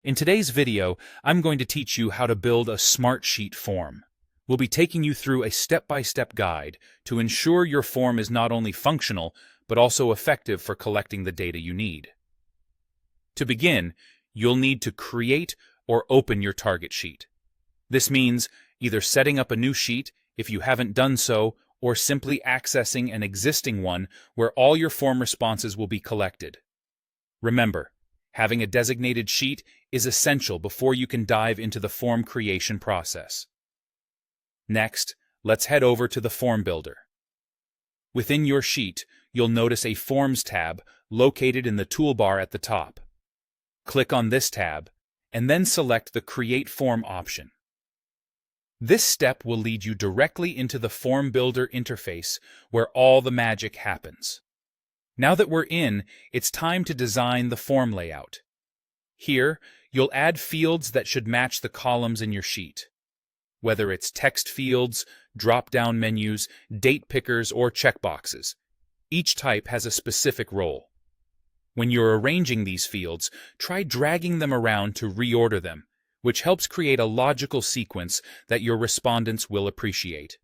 In today's video, I'm going to teach you how to build a Smartsheet form. We'll be taking you through a step-by-step guide to ensure your form is not only functional, but also effective for collecting the data you need. To begin, you'll need to create or open your target sheet. This means either setting up a new sheet if you haven't done so, or simply accessing an existing one where all your form responses will be collected. Remember, having a designated sheet is essential before you can dive into the form creation process. Next, let's head over to the Form Builder. Within your sheet, you'll notice a Forms tab located in the toolbar at the top. Click on this tab, and then select the Create Form option. This step will lead you directly into the Form Builder interface where all the magic happens. Now that we're in, it's time to design the form layout. Here, you'll add fields that should match the columns in your sheet. Whether it's text fields, drop-down menus, date pickers, or checkboxes, each type has a specific role. When you're arranging these fields, try dragging them around to reorder them, which helps create a logical sequence that your respondents will appreciate.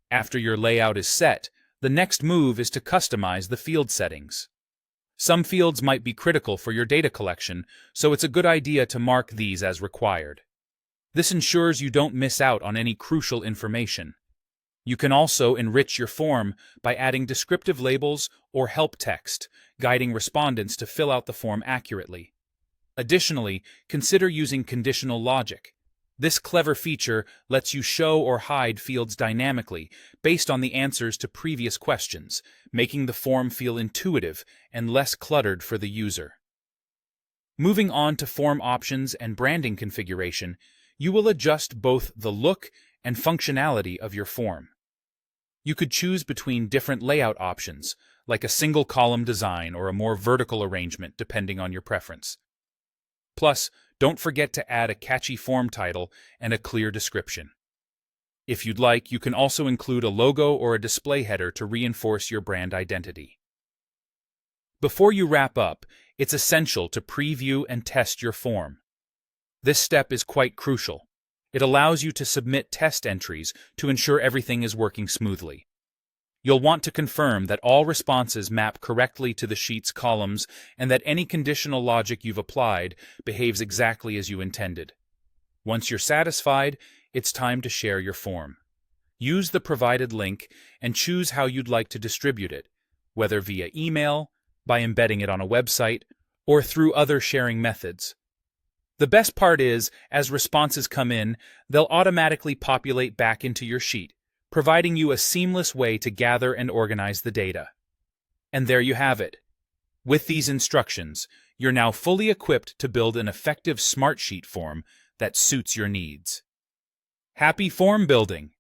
After your layout is set, the next move is to customize the field settings. Some fields might be critical for your data collection, so it's a good idea to mark these as required. This ensures you don't miss out on any crucial information. You can also enrich your form by adding descriptive labels or help text, guiding respondents to fill out the form accurately. Additionally, consider using conditional logic. This clever feature lets you show or hide fields dynamically based on the answers to previous questions, making the form feel intuitive and less cluttered for the user. Moving on to form options and branding configuration, you will adjust both the look and functionality of your form. You could choose between different layout options, like a single column design or a more vertical arrangement depending on your preference. Plus, don't forget to add a catchy form title and a clear description. If you'd like, you can also include a logo or a display header to reinforce your brand identity. Before you wrap up, it's essential to preview and test your form. This step is quite crucial. It allows you to submit test entries to ensure everything is working smoothly. You'll want to confirm that all responses map correctly to the sheet's columns and that any conditional logic you've applied behaves exactly as you intended. Once you're satisfied, it's time to share your form. Use the provided link and choose how you'd like to distribute it, whether via email, by embedding it on a website, or through other sharing methods. The best part is, as responses come in, they'll automatically populate back into your sheet, providing you a seamless way to gather and organize the data. And there you have it. With these instructions, you're now fully equipped to build an effective Smartsheet form that suits your needs. Happy form building!